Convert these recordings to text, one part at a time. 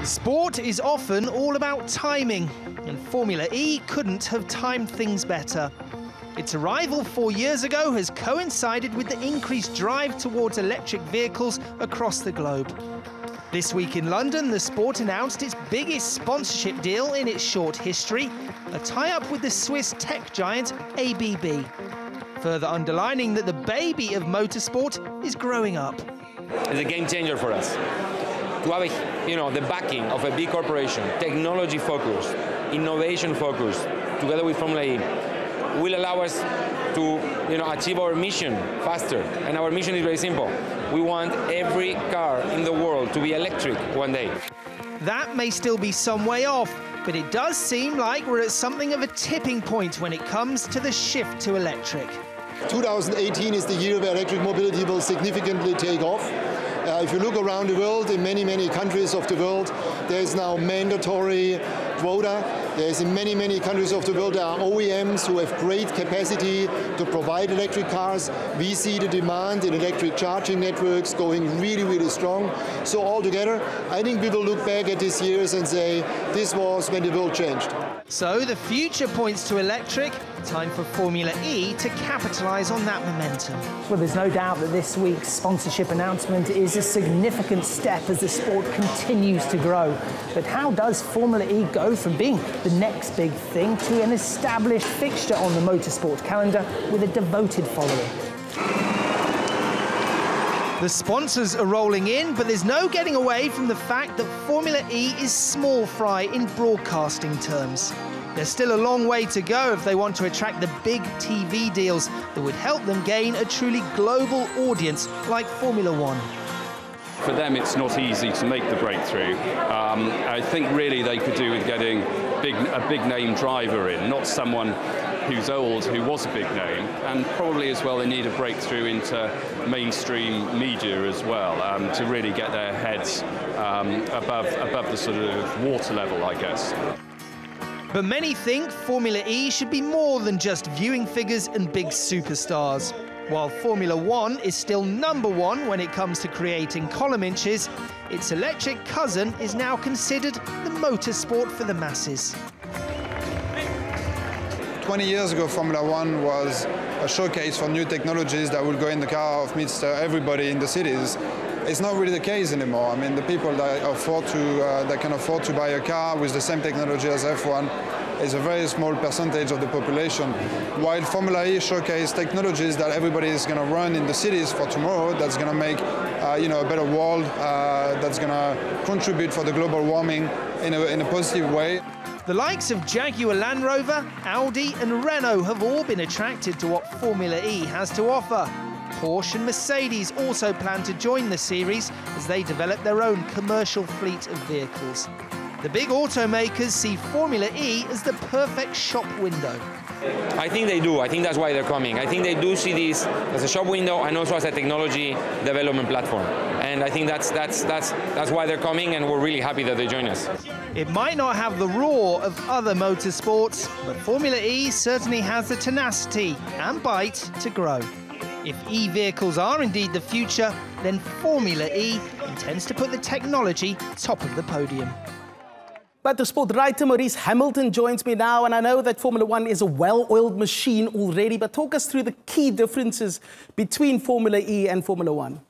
Sport is often all about timing, and Formula E couldn't have timed things better. Its arrival 4 years ago has coincided with the increased drive towards electric vehicles across the globe. This week in London, the sport announced its biggest sponsorship deal in its short history, a tie-up with the Swiss tech giant ABB, further underlining that the baby of motorsport is growing up. It's a game changer for us. To have the backing of a big corporation, technology focused, innovation focused, together with Formula E, will allow us to achieve our mission faster. And our mission is very simple. We want every car in the world to be electric one day. That may still be some way off, but it does seem like we're at something of a tipping point when it comes to the shift to electric. 2018 is the year where electric mobility will significantly take off. If you look around the world, in many countries of the world, there is now mandatory quota. There's in many countries of the world, there are OEMs who have great capacity to provide electric cars. We see the demand in electric charging networks going really strong. So altogether, I think we will look back at these years and say, this was when the world changed. So the future points to electric. Time for Formula E to capitalise on that momentum. Well, there's no doubt that this week's sponsorship announcement is a significant step as the sport continues to grow. But how does Formula E go from being the next big thing to an established fixture on the motorsport calendar with a devoted following? The sponsors are rolling in, but there's no getting away from the fact that Formula E is small fry in broadcasting terms. There's still a long way to go if they want to attract the big TV deals that would help them gain a truly global audience like Formula One. For them, it's not easy to make the breakthrough. I think really they could do with getting a big name driver in, not someone who's old, who was a big name, and probably as well they need a breakthrough into mainstream media as well to really get their heads above the sort of water level, I guess. But many think Formula E should be more than just viewing figures and big superstars. While Formula One is still #1 when it comes to creating column inches, its electric cousin is now considered the motorsport for the masses. 20 years ago, Formula One was a showcase for new technologies that will go in the car of Mr. Everybody in the cities. It's not really the case anymore. I mean, the people that can afford to buy a car with the same technology as F1 is a very small percentage of the population. While Formula E showcase technologies that everybody is going to run in the cities for tomorrow, that's going to make a better world, that's going to contribute for the global warming in a positive way. The likes of Jaguar Land Rover, Audi and Renault have all been attracted to what Formula E has to offer. Porsche and Mercedes also plan to join the series as they develop their own commercial fleet of vehicles. The big automakers see Formula E as the perfect shop window. I think they do. I think that's why they're coming. I think they do see this as a shop window and also as a technology development platform. And I think that's why they're coming, and we're really happy that they join us. It might not have the roar of other motorsports, but Formula E certainly has the tenacity and bite to grow. If e-vehicles are indeed the future, then Formula E intends to put the technology top of the podium. But the sport writer Maurice Hamilton joins me now, and I know that Formula One is a well-oiled machine already, but talk us through the key differences between Formula E and Formula One.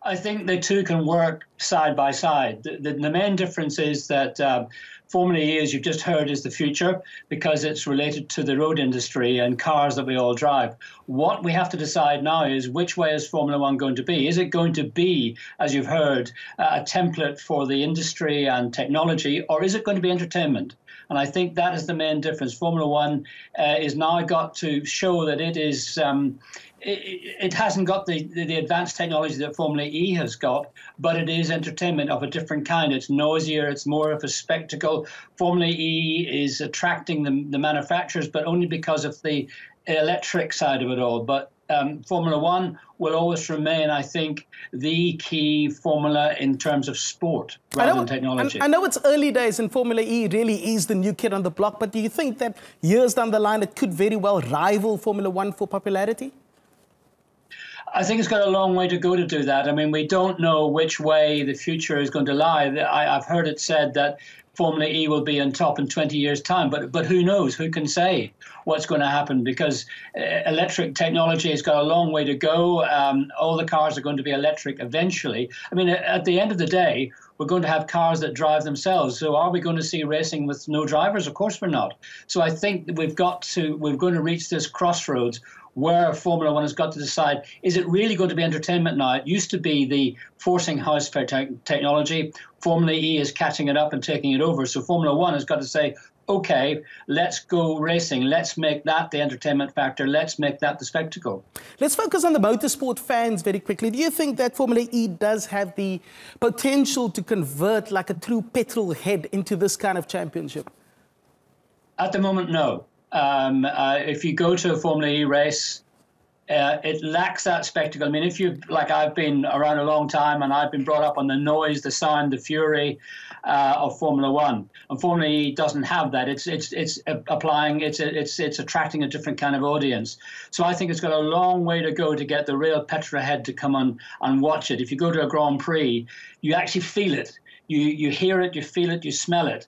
I think the two can work side by side. The main difference is that Formula E, as you've just heard, is the future because it's related to the road industry and cars that we all drive. What we have to decide now is which way is Formula One going to be? Is it going to be, as you've heard, a template for the industry and technology, or is it going to be entertainment? And I think that is the main difference. Formula One is now got to show that it is. It hasn't got the advanced technology that Formula E has got, but it is entertainment of a different kind. It's noisier, it's more of a spectacle. Formula E is attracting the manufacturers, but only because of the electric side of it all. But Formula One will always remain, I think, the key formula in terms of sport rather than technology. I know it's early days and Formula E really is the new kid on the block, but do you think that years down the line it could very well rival Formula One for popularity? I think it's got a long way to go to do that. I mean, we don't know which way the future is going to lie. I've heard it said that Formula E will be on top in 20 years' time, but who knows? Who can say what's going to happen? Because electric technology has got a long way to go. All the cars are going to be electric eventually. I mean, at the end of the day, we're going to have cars that drive themselves. So are we going to see racing with no drivers? Of course we're not. So I think that we're going to reach this crossroads where Formula One has got to decide, is it really going to be entertainment now? It used to be the forcing house for technology. Formula E is catching it up and taking it over. So Formula One has got to say, okay, let's go racing. Let's make that the entertainment factor. Let's make that the spectacle. Let's focus on the motorsport fans very quickly. Do you think that Formula E does have the potential to convert like a true petrol head into this kind of championship? At the moment, no. If you go to a Formula E race, it lacks that spectacle. I mean, if you like, I've been around a long time and I've been brought up on the noise, the sound, the fury of Formula One. And Formula E doesn't have that. It's attracting a different kind of audience. So I think it's got a long way to go to get the real petrol head to come on and watch it. If you go to a Grand Prix, you actually feel it. You hear it, you feel it, you smell it.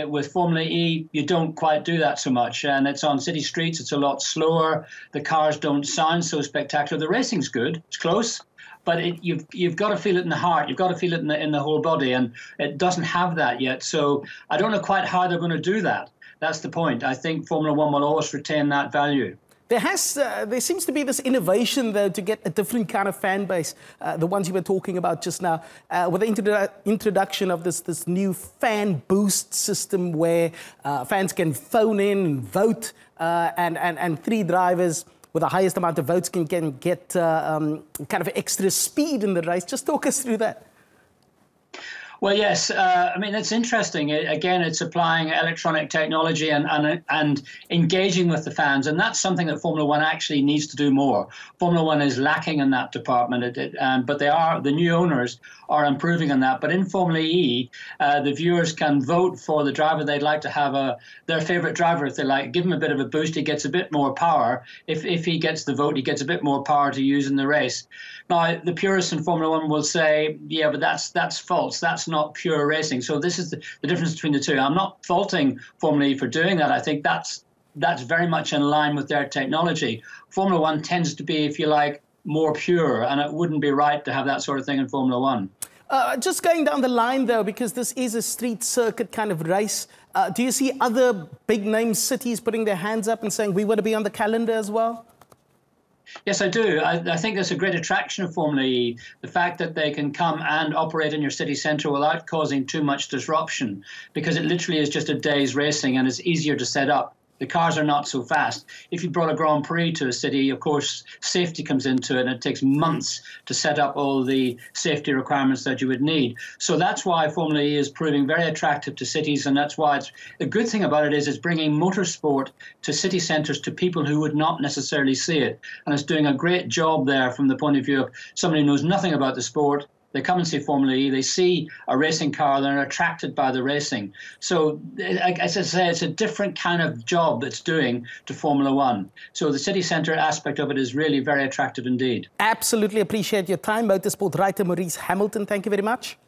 With Formula E, you don't quite do that so much. And it's on city streets, it's a lot slower. The cars don't sound so spectacular. The racing's good, it's close. But you've got to feel it in the heart. You've got to feel it in the whole body. And it doesn't have that yet. So I don't know quite how they're going to do that. That's the point. I think Formula One will always retain that value. There seems to be this innovation, though, to get a different kind of fan base, the ones you were talking about just now, with the introduction of this new fan boost system where fans can phone in and vote, and 3 drivers with the highest amount of votes can get kind of extra speed in the race. Just talk us through that. Well, yes. I mean, it's interesting. Again, it's applying electronic technology and engaging with the fans. And that's something that Formula One actually needs to do more. Formula One is lacking in that department. But the new owners are improving on that. But in Formula E, the viewers can vote for the driver they'd like to have, their favorite driver, if they like. Give him a bit of a boost. He gets a bit more power. If he gets the vote, he gets a bit more power to use in the race. Now, the purists in Formula One will say, yeah, but that's false. That's not pure racing. So this is the difference between the two. I'm not faulting Formula E for doing that. I think that's very much in line with their technology. Formula One tends to be, if you like, more pure, and it wouldn't be right to have that sort of thing in Formula One. Just going down the line, though, because this is a street circuit kind of race, do you see other big-name cities putting their hands up and saying, we want to be on the calendar as well? Yes, I do. I think there's a great attraction of Formula E, the fact that they can come and operate in your city centre without causing too much disruption, because it literally is just a day's racing and it's easier to set up. The cars are not so fast. If you brought a Grand Prix to a city, of course, safety comes into it, and it takes months to set up all the safety requirements that you would need. So that's why Formula E is proving very attractive to cities, and that's why the good thing about it is it's bringing motorsport to city centres to people who would not necessarily see it. And it's doing a great job there from the point of view of somebody who knows nothing about the sport. They come and see Formula E, they see a racing car, they're attracted by the racing. So, as I say, it's a different kind of job it's doing to Formula One. So the city centre aspect of it is really very attractive indeed. Absolutely appreciate your time. Motorsport writer Maurice Hamilton, thank you very much.